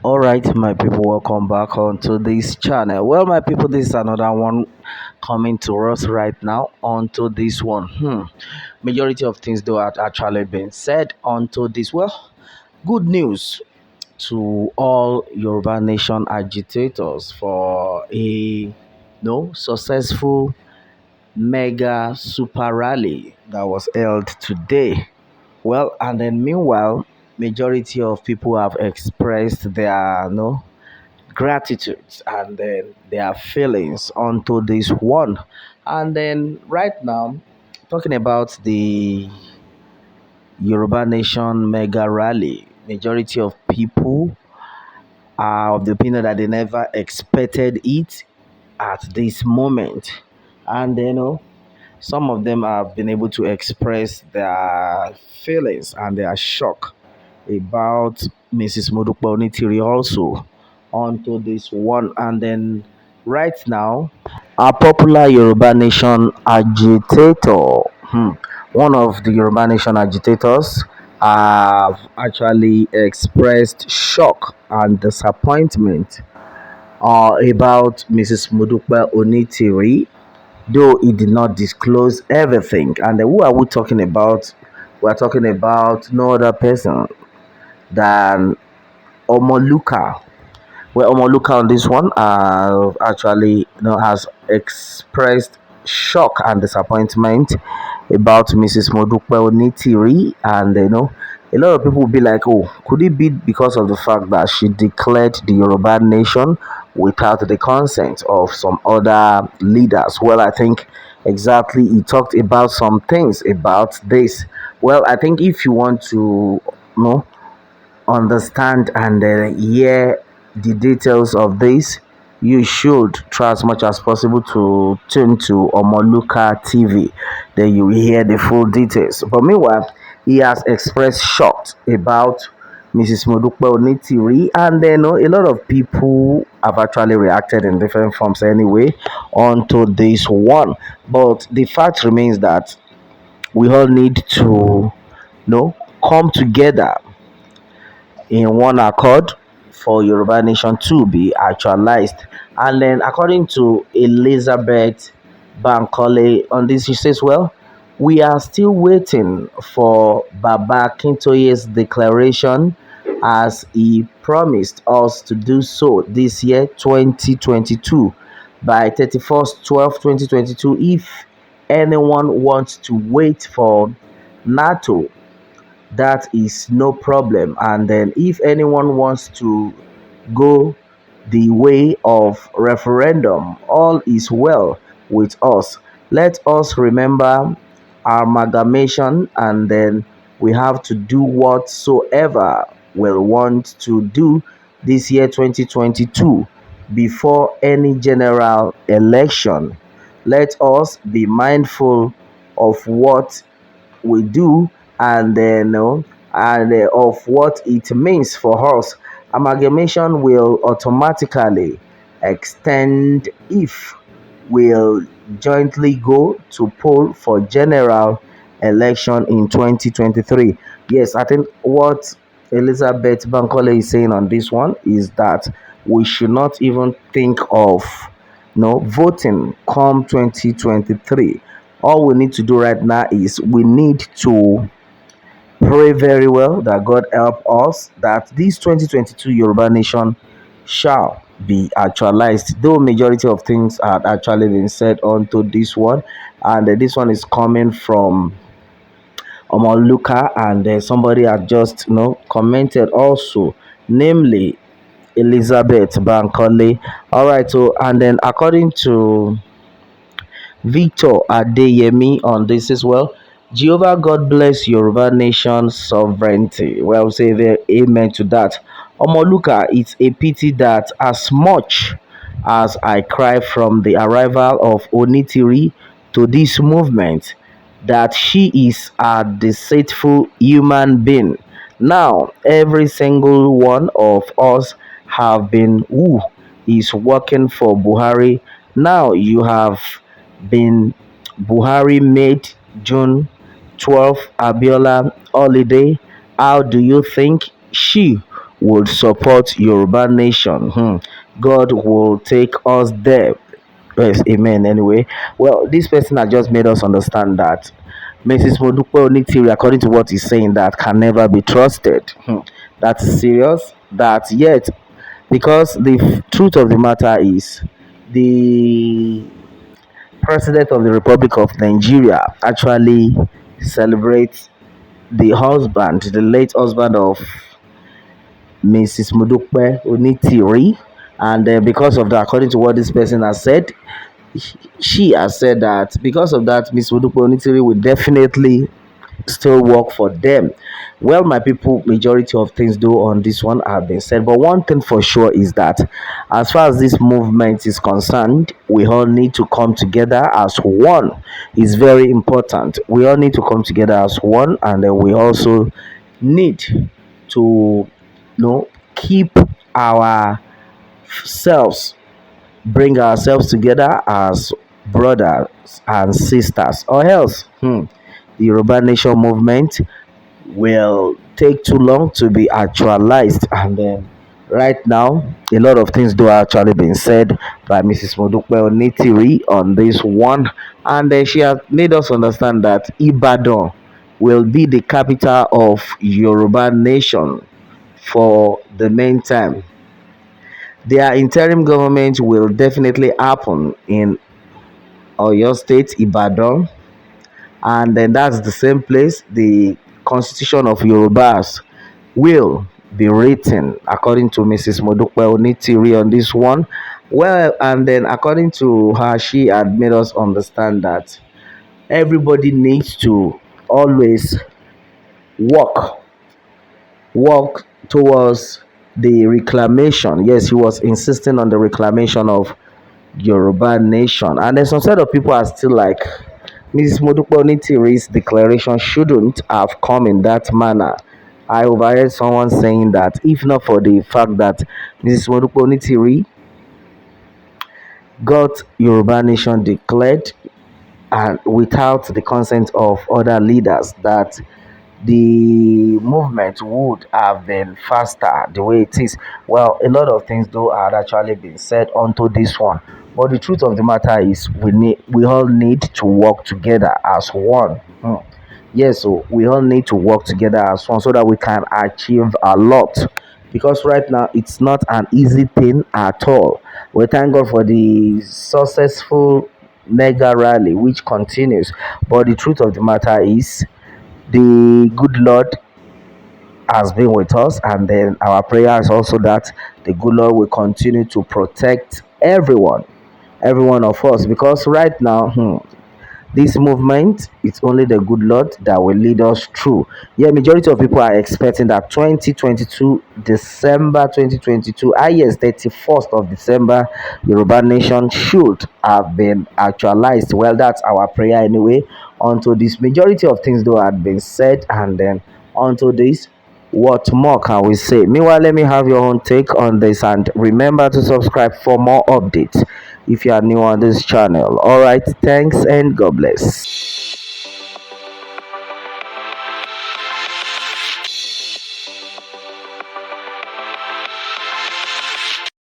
All right, my people, welcome back onto this channel. Well, my people, this is another one coming to us right now onto this one. Majority of things though are actually been said onto this. Well, good news to all Yoruba Nation agitators for a no successful mega super rally that was held today. Well, and then meanwhile, majority of people have expressed their no gratitude and then their feelings onto this one. And then right now, talking about the Yoruba Nation mega rally, majority of people are of the opinion that they never expected it at this moment. And some of them have been able to express their feelings and their shock about Mrs. Modupe Onitiri also onto this one. And then right now, our popular Yoruba Nation agitator, one of the Yoruba Nation agitators, have actually expressed shock and disappointment about Mrs. Modupe Onitiri, though he did not disclose everything. And who are we talking about? We're talking about no other person than Omoluka. Well, Omoluka on this one actually has expressed shock and disappointment about Mrs. Modupe Onitiri, and a lot of people will be like, oh, could it be because of the fact that she declared the Yoruba nation without the consent of some other leaders? Well, I think exactly he talked about some things about this. Well, I think if you want to know understand and hear the details of this, you should try as much as possible to tune to Omoluka TV. Then you will hear the full details. But meanwhile, he has expressed shock about Mrs. Modupe Onitiri, and then a lot of people have actually reacted in different forms anyway onto this one. But the fact remains that we all need to come together in one accord for Yoruba Nation to be actualized. And then, according to Elizabeth Bankole on this, she says, well, we are still waiting for Baba Kintoye's declaration as he promised us to do so this year, 2022, by 31st 12 2022. If anyone wants to wait for NATO, that is no problem. And then if anyone wants to go the way of referendum, all is well with us. Let us remember our amalgamation, and then we have to do whatsoever we want to do this year 2022 before any general election. Let us be mindful of what we do, and of what it means for us. Amalgamation will automatically extend if we'll jointly go to poll for general election in 2023. Yes, I think what Elizabeth Bankole is saying on this one is that we should not even think of voting come 2023. All we need to do right now is we need to pray very well that God help us that this 2022 Yoruba nation shall be actualized. Though majority of things had actually been said onto this one, and this one is coming from Omoluka, and somebody had just commented also, namely Elizabeth Bankole. All right, so and then according to Victor Adeyemi on this as well. Jehovah God bless Yoruba nation sovereignty. Well, say there, amen to that. Omoluka, it's a pity that as much as I cry from the arrival of Onitiri to this movement, that she is a deceitful human being. Now, every single one of us have been who is working for Buhari. Now you have been Buhari made June 12th Abiola holiday. How do you think she would support Yoruba nation. God will take us there. Yes, amen. Anyway, well, this person has just made us understand that Mrs. Modupe Onitiri, according to what he's saying, that can never be trusted. That's serious. That yet, because the truth of the matter is, the president of the Republic of Nigeria actually celebrates the husband, the late husband of Mrs. Modupe Onitiri, and because of that, according to what this person has said, she has said that because of that, Miss Modupe Onitiri will definitely still work for them. Well, my people, majority of things do on this one have been said, but one thing for sure is that as far as this movement is concerned, we all need to come together as one. It's very important. We all need to come together as one, and then we also need to, keep ourselves, bring ourselves together as brothers and sisters, or else the Yoruba Nation movement will take too long to be actualized. And then right now, a lot of things do actually being said by Mrs. Modupe Onitiri on this one, and then she has made us understand that Ibadan will be the capital of Yoruba Nation for the meantime. Their interim government will definitely happen in Oyo State, Ibadan, and then that's the same place the constitution of Yorubas will be written, according to Mrs. Modupe Onitiri on this one. Well, and then according to her, she had made us understand that everybody needs to always work work towards the reclamation. Yes, he was insisting on the reclamation of Yoruba nation. And then some set of people are still like, Mrs. Modupe Onitiri's declaration shouldn't have come in that manner. I overheard someone saying that if not for the fact that Mrs. Modupe Onitiri got Yoruba nation declared and without the consent of other leaders, that the movement would have been faster the way it is. Well, a lot of things though had actually been said onto this one. But the truth of the matter is we all need to work together as one. Yes, so we all need to work together as one so that we can achieve a lot. Because right now it's not an easy thing at all. We thank God for the successful mega rally which continues. But the truth of the matter is the good Lord has been with us, and then our prayer is also that the good Lord will continue to protect every one of us. Because right now, this movement, it's only the good Lord that will lead us through. Yeah, majority of people are expecting that 2022, December 2022, yes, 31st of December, Yoruba Nation should have been actualized. Well, that's our prayer anyway. Onto this, majority of things though had been said, and then onto this, what more can we say? Meanwhile, let me have your own take on this, and remember to subscribe for more updates if you are new on this channel. All right, thanks and God bless.